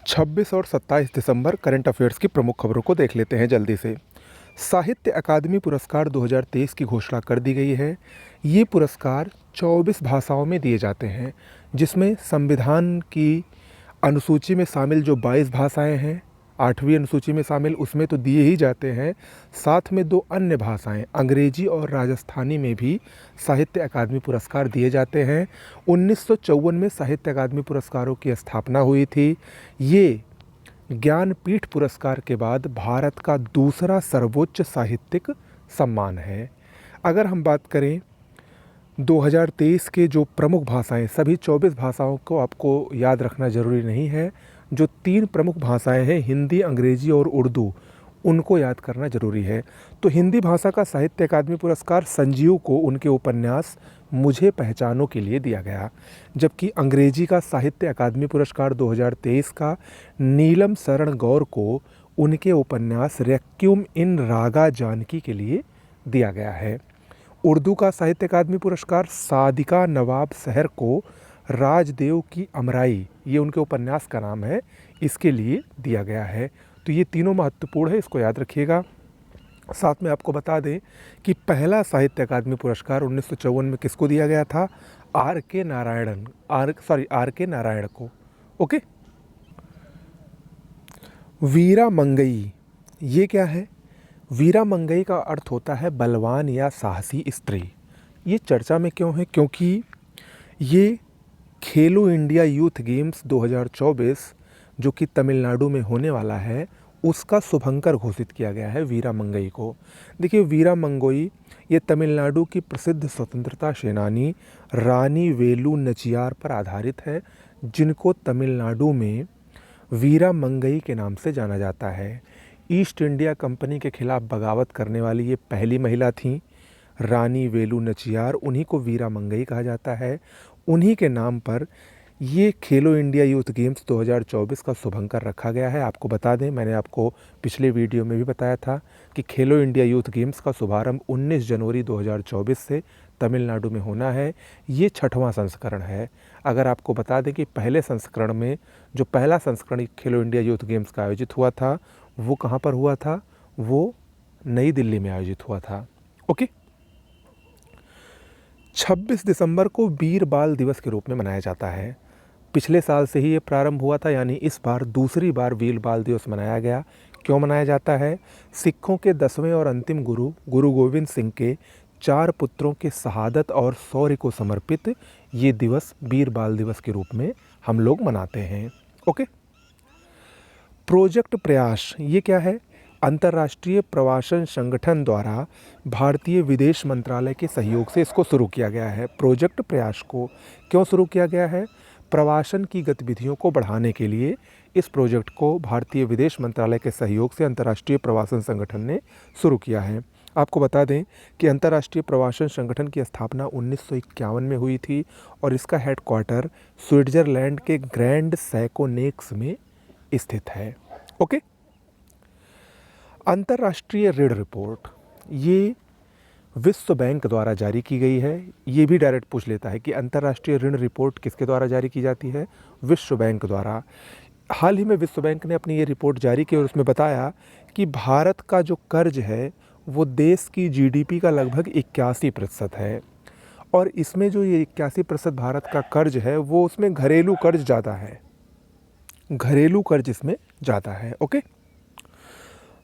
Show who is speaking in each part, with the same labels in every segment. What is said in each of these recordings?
Speaker 1: 26 और 27 दिसंबर current affairs की प्रमुख खबरों को देख लेते हैं जल्दी से। साहित्य अकादमी पुरस्कार 2023 की घोषणा कर दी गई है। ये पुरस्कार 24 भाषाओं में दिए जाते हैं, जिसमें संविधान की अनुसूची में शामिल जो 22 भाषाएं हैं, 8वीं अनुसूची में शामिल, उसमें तो दिए ही जाते हैं। साथ में दो अन्य भाषाएं अंग्रेजी और राजस्थानी में भी साहित्य अकादमी पुरस्कार दिए जाते हैं। 1954 में साहित्य अकादमी पुरस्कारों की स्थापना हुई थी। ये ज्ञानपीठ पुरस्कार के बाद भारत का दूसरा सर्वोच्च साहित्यिक सम्मान है। अगर हम बात करें 2023 के जो प्रमुख भाषाएं, सभी 24 भाषाओं को आपको याद रखना ज़रूरी नहीं है। जो 3 प्रमुख भाषाएं हैं, हिंदी, अंग्रेजी और उर्दू, उनको याद करना ज़रूरी है। तो हिंदी भाषा का साहित्य अकादमी पुरस्कार संजीव को उनके उपन्यास मुझे पहचानो के लिए दिया गया, जबकि अंग्रेजी का साहित्य अकादमी पुरस्कार 2023 का नीलम शरण गौर को उनके उपन्यास रेक्विएम इन रागा जानकी के लिए दिया गया है। उर्दू का साहित्य अकादमी पुरस्कार सादिका नवाब शहर को राजदेव की अमराई, ये उनके उपन्यास का नाम है, इसके लिए दिया गया है। तो ये तीनों महत्वपूर्ण है, इसको याद रखिएगा। साथ में आपको बता दें कि पहला साहित्य अकादमी पुरस्कार 1954 में किसको दिया गया था? आर के नारायण को। ओके। वीरा मंगई, ये क्या है? वीरा मंगई का अर्थ होता है बलवान या साहसी स्त्री। ये चर्चा में क्यों है? क्योंकि ये खेलो इंडिया यूथ गेम्स 2024 जो कि तमिलनाडु में होने वाला है, उसका शुभंकर घोषित किया गया है वीरा मंगई को। देखिए, वीरा मंगई ये तमिलनाडु की प्रसिद्ध स्वतंत्रता सेनानी रानी वेलु नचियार पर आधारित है, जिनको तमिलनाडु में वीरा मंगई के नाम से जाना जाता है। ईस्ट इंडिया कंपनी के खिलाफ बगावत करने वाली ये पहली महिला थीं, रानी वेलु नचियार। उन्हीं को वीरा मंगई कहा जाता है। उन्हीं के नाम पर ये खेलो इंडिया यूथ गेम्स 2024 का शुभंकर रखा गया है। आपको बता दें, मैंने आपको पिछले वीडियो में भी बताया था कि खेलो इंडिया यूथ गेम्स का शुभारंभ 19 जनवरी 2024 से तमिलनाडु में होना है। ये 6वां संस्करण है। अगर आपको बता दें कि पहले संस्करण में जो पहला संस्करण खेलो इंडिया यूथ गेम्स का आयोजित हुआ था, वो कहाँ पर हुआ था? वो नई दिल्ली में आयोजित हुआ था। ओके। 26 दिसंबर को वीर बाल दिवस के रूप में मनाया जाता है। पिछले साल से ही ये प्रारंभ हुआ था, यानी इस बार दूसरी बार वीर बाल दिवस मनाया गया। क्यों मनाया जाता है? सिखों के 10वें और अंतिम गुरु गुरु गोविंद सिंह के 4 पुत्रों के शहादत और शौर्य को समर्पित ये दिवस वीर बाल दिवस के रूप में हम लोग मनाते हैं। ओके। प्रोजेक्ट प्रयास, ये क्या है? अंतर्राष्ट्रीय प्रवासन संगठन द्वारा भारतीय विदेश मंत्रालय के सहयोग से इसको शुरू किया गया है। प्रोजेक्ट प्रयास को क्यों शुरू किया गया है? प्रवासन की गतिविधियों को बढ़ाने के लिए इस प्रोजेक्ट को भारतीय विदेश मंत्रालय के सहयोग से अंतर्राष्ट्रीय प्रवासन संगठन ने शुरू किया है। आपको बता दें कि अंतर्राष्ट्रीय प्रवासन संगठन की स्थापना 1951 में हुई थी और इसका हेडक्वार्टर स्विट्जरलैंड के ग्रैंड सैकोनेक्स में स्थित है। ओके। अंतर्राष्ट्रीय ऋण रिपोर्ट, ये विश्व बैंक द्वारा जारी की गई है। ये भी डायरेक्ट पूछ लेता है कि अंतर्राष्ट्रीय ऋण रिपोर्ट किसके द्वारा जारी की जाती है? विश्व बैंक द्वारा। हाल ही में विश्व बैंक ने अपनी ये रिपोर्ट जारी की और उसमें बताया कि भारत का जो कर्ज है वो देश की जीडीपी का लगभग 81% है, और इसमें जो ये 81% भारत का कर्ज है वो उसमें घरेलू कर्ज ज़्यादा है। घरेलू कर्ज इसमें ज़्यादा है। ओके।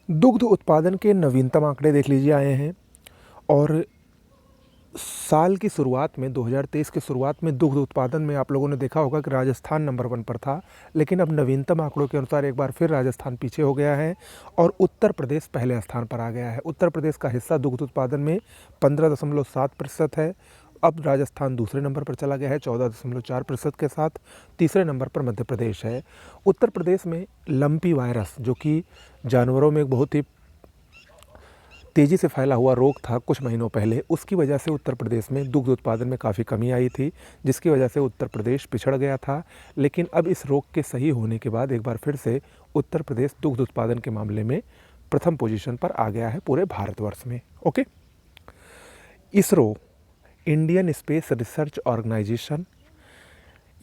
Speaker 1: दुग्ध उत्पादन के नवीनतम आंकड़े देख लीजिए आए हैं, और साल की शुरुआत में 2023 की शुरुआत में दुग्ध उत्पादन में आप लोगों ने देखा होगा कि राजस्थान नंबर 1 पर था, लेकिन अब नवीनतम आंकड़ों के अनुसार एक बार फिर राजस्थान पीछे हो गया है और उत्तर प्रदेश पहले स्थान पर आ गया है। उत्तर प्रदेश का हिस्सा दुग्ध उत्पादन में 15.7% है। अब राजस्थान दूसरे नंबर पर चला गया है 14.4% के साथ। तीसरे नंबर पर मध्य प्रदेश है। उत्तर प्रदेश में लंपी वायरस, जो कि जानवरों में एक बहुत ही तेज़ी से फैला हुआ रोग था कुछ महीनों पहले, उसकी वजह से उत्तर प्रदेश में दुग्ध उत्पादन में काफ़ी कमी आई थी, जिसकी वजह से उत्तर प्रदेश पिछड़ गया था। लेकिन अब इस रोग के सही होने के बाद एक बार फिर से उत्तर प्रदेश दुग्ध उत्पादन के मामले में प्रथम पोजीशन पर आ गया है पूरे भारतवर्ष में। Okay. ISRO, Indian space research organisation,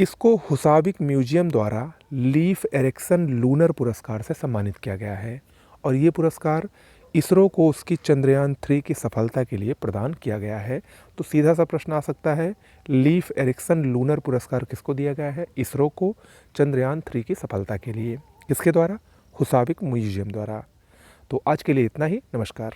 Speaker 1: इसको हुसाबिक म्यूजियम द्वारा लीफ एरिक्सन लूनर पुरस्कार से सम्मानित किया गया है और ये पुरस्कार इसरो को उसकी चंद्रयान 3 की सफलता के लिए प्रदान किया गया है। तो सीधा सा प्रश्न आ सकता है, लीफ एरिक्सन लूनर पुरस्कार किसको दिया गया है? इसरो को चंद्रयान 3 की सफलता के लिए। किसके द्वारा? हुसाबिक म्यूजियम द्वारा। तो आज के लिए इतना ही। नमस्कार।